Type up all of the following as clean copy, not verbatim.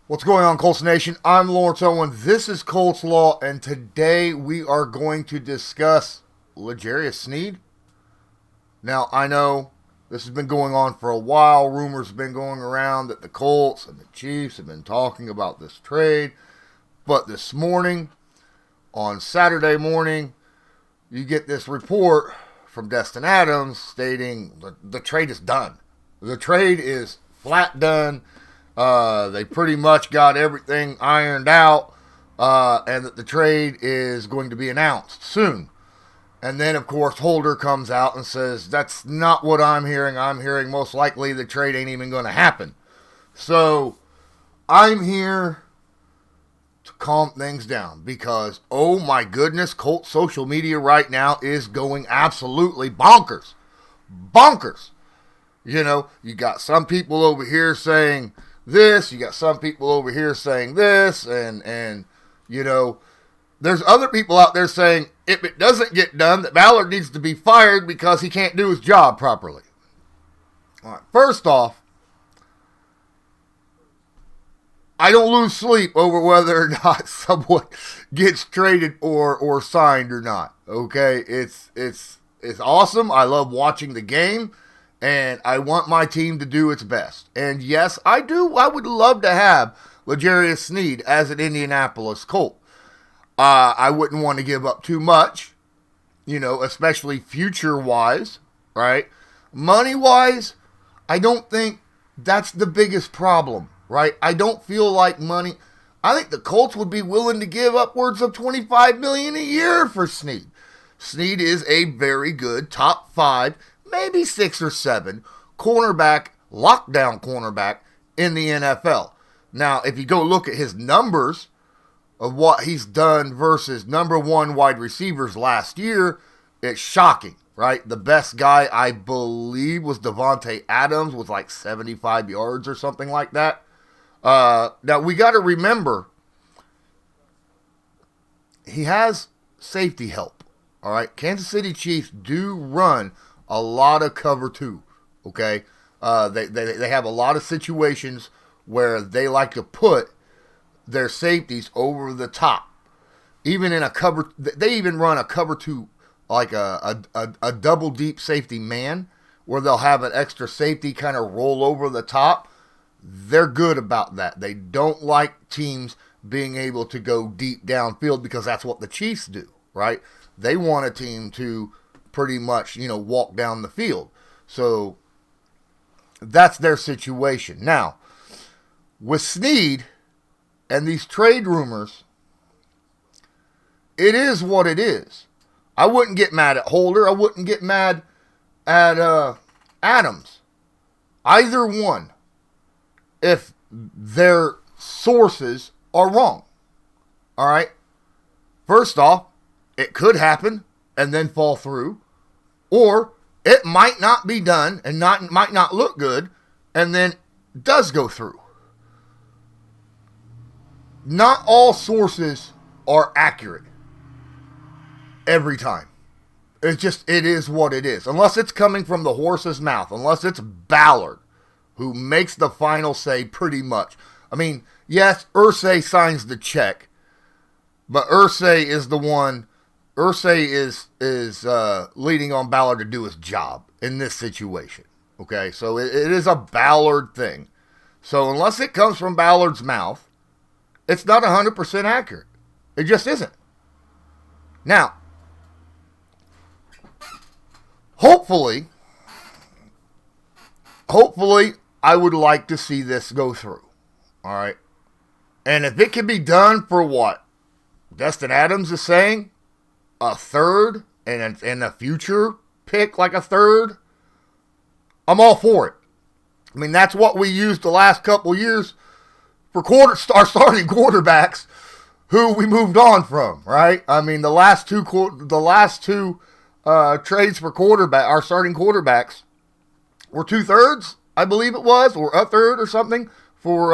What's going on, Colts Nation? I'm Lawrence Owen. This is Colts Law, and today we are going to discuss L'Jarius Sneed. Now, I know this has been going on for a while. Rumors have been going around that the Colts and the Chiefs have been talking about this trade. But this morning, on Saturday morning, you get this report from Destin Adams stating the trade is done. The trade is flat done. They pretty much got everything ironed out, and that the trade is going to be announced soon. And then, of course, Holder comes out and says, that's not what I'm hearing. I'm hearing most likely the trade ain't even going to happen. So, I'm here to calm things down because, oh my goodness, Colt social media right now is going absolutely bonkers. Bonkers. You know, you got some people over here saying this, you got some people over here saying this, and you know, there's other people out there saying if it doesn't get done, that Ballard needs to be fired because he can't do his job properly. All right, first off, I don't lose sleep over whether or not someone gets traded or signed or not. Okay, it's awesome. I love watching the game. And I want my team to do its best. And yes, I do. I would love to have L'Jarius Sneed as an Indianapolis Colt. I wouldn't want to give up too much, you know, especially future-wise, right? Money-wise, I don't think that's the biggest problem, right? I don't feel like money. I think the Colts would be willing to give upwards of $25 million a year for Sneed. Sneed is a very good top 5, maybe 6 or 7 cornerback, lockdown cornerback in the NFL. Now, if you go look at his numbers of what he's done versus number 1 wide receivers last year, it's shocking, right? The best guy, I believe, was Devontae Adams with like 75 yards or something like that. Now, we got to remember, he has safety help, all right? Kansas City Chiefs do run a lot of cover 2, okay? They have a lot of situations where they like to put their safeties over the top. Even in a cover, they even run a cover 2, like a double deep safety man, where they'll have an extra safety kind of roll over the top. They're good about that. They don't like teams being able to go deep downfield because that's what the Chiefs do, right? They want a team to pretty much, you know, walk down the field. So that's their situation. Now, with Sneed and these trade rumors, it is what it is. I wouldn't get mad at Holder. I wouldn't get mad at Adams. Either one, if their sources are wrong. All right? First off, it could happen and then fall through. Or it might not be done and might not look good and then does go through. Not all sources are accurate every time. It is what it is. Unless it's coming from the horse's mouth. Unless it's Ballard who makes the final say pretty much. I mean, yes, Irsay signs the check. But Irsay is the one. Irsay is leading on Ballard to do his job in this situation. Okay, so it is a Ballard thing. So unless it comes from Ballard's mouth, it's not 100% accurate. It just isn't. Now, hopefully, I would like to see this go through. All right, and if it can be done for what Destin Adams is saying, a third and a future pick like a third, I'm all for it. I mean, that's what we used the last couple years for our starting quarterbacks who we moved on from, right? I mean, the last two trades for quarterback, our starting quarterbacks, were 2/3, I believe it was, or a third or something for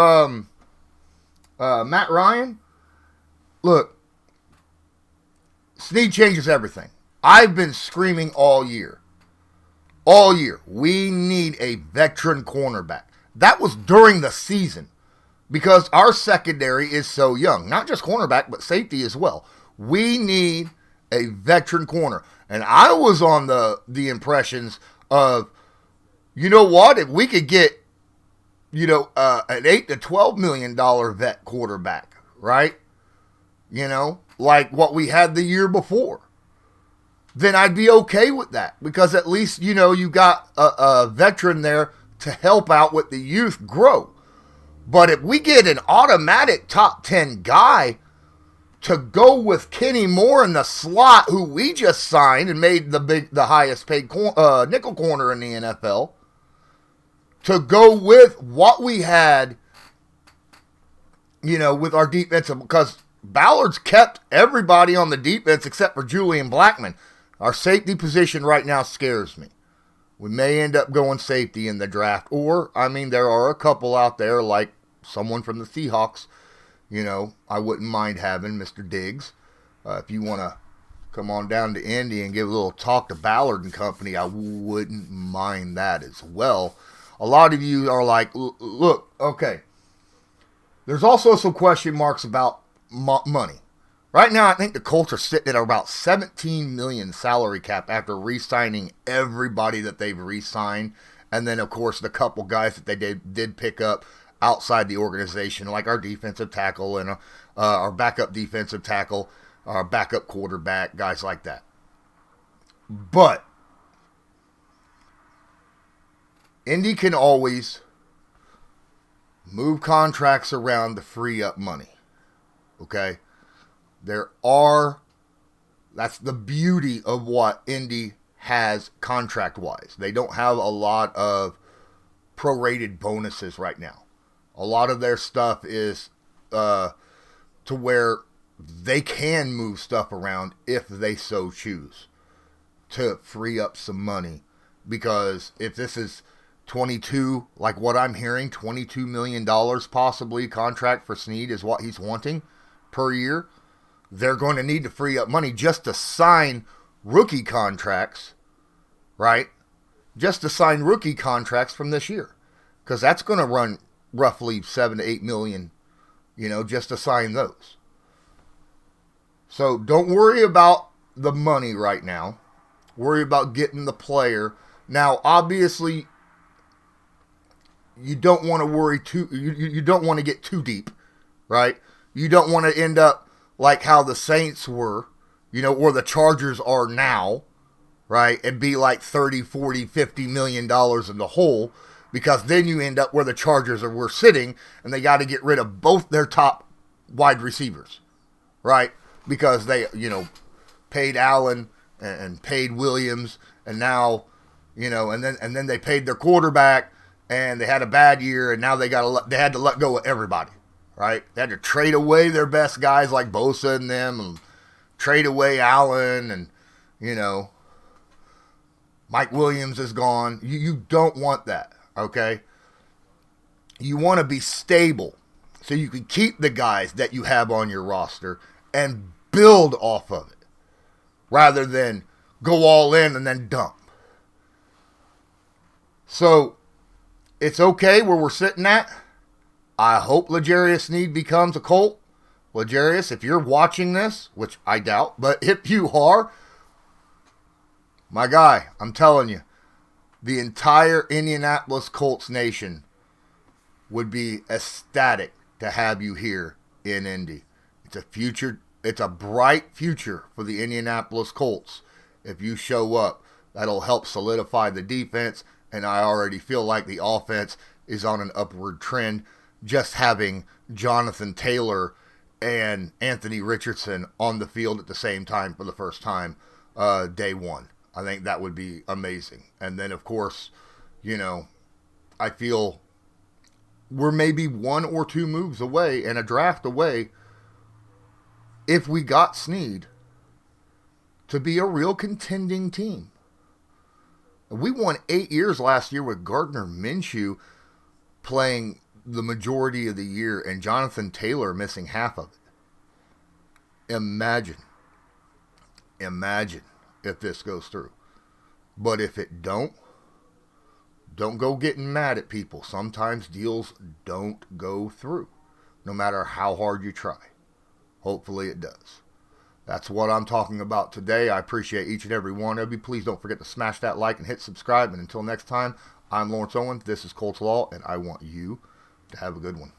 Matt Ryan. Look, Sneed changes everything. I've been screaming all year. We need a veteran cornerback. That was during the season. because our secondary is so young. Not just cornerback, but safety as well. We need a veteran corner. And I was on the impressions of, you know what, if we could get, an $8 to $12 million vet quarterback, right? Like what we had the year before, then I'd be okay with that. Because at least, you got a veteran there to help out with the youth grow. But if we get an automatic top 10 guy to go with Kenny Moore in the slot, who we just signed and made the highest paid nickel corner in the NFL, to go with what we had, with our defensive, because Ballard's kept everybody on the defense except for Julian Blackman. Our safety position right now scares me. We may end up going safety in the draft, or, there are a couple out there, like someone from the Seahawks, I wouldn't mind having Mr. Diggs. If you want to come on down to Indy and give a little talk to Ballard and company, I wouldn't mind that as well. A lot of you are like, look, okay, there's also some question marks about money. Right now, I think the Colts are sitting at about $17 million salary cap after re-signing everybody that they've re-signed. And then, of course, the couple guys that they did pick up outside the organization, like our defensive tackle and our backup defensive tackle, our backup quarterback, guys like that. But Indy can always move contracts around to free up money. Okay? That's the beauty of what Indy has contract-wise. They don't have a lot of prorated bonuses right now. A lot of their stuff is to where they can move stuff around if they so choose to free up some money. Because if this is 22, like what I'm hearing, $22 million possibly contract for Sneed is what he's wanting per year, they're going to need to free up money just to sign rookie contracts, right? Just to sign rookie contracts from this year. Because that's going to run roughly $7 to $8 million, just to sign those. So don't worry about the money right now. Worry about getting the player. Now, obviously, you don't want to worry you don't want to get too deep, right? You don't want to end up like how the Saints were, or the Chargers are now, right? And be like 30, 40, $50 million in the hole. Because then you end up where the Chargers were sitting, and they got to get rid of both their top wide receivers, right? Because they, paid Allen and paid Williams, and now, and then they paid their quarterback, and they had a bad year, and now they had to let go of everybody, right? They had to trade away their best guys like Bosa and them, and trade away Allen, and Mike Williams is gone. You don't want that. Okay? You want to be stable so you can keep the guys that you have on your roster and build off of it rather than go all in and then dump. So, it's okay where we're sitting at. I hope L'Jarius Sneed becomes a Colt. L'Jarius, if you're watching this, which I doubt, but if you are, my guy, I'm telling you, the entire Indianapolis Colts nation would be ecstatic to have you here in Indy. It's a bright future for the Indianapolis Colts. If you show up, that'll help solidify the defense, and I already feel like the offense is on an upward trend. Just having Jonathan Taylor and Anthony Richardson on the field at the same time for the first time day one. I think that would be amazing. And then, of course, I feel we're maybe 1 or 2 moves away and a draft away, if we got Sneed, to be a real contending team. We won 8 years last year with Gardner Minshew playing the majority of the year and Jonathan Taylor missing half of it. Imagine if this goes through. But if it don't go getting mad at people. Sometimes deals don't go through. no matter how hard you try. Hopefully it does. That's what I'm talking about today. I appreciate each and every one of you. Please don't forget to smash that like and hit subscribe. And until next time, I'm Lawrence Owen. This is Colts Law, and I want you to have a good one.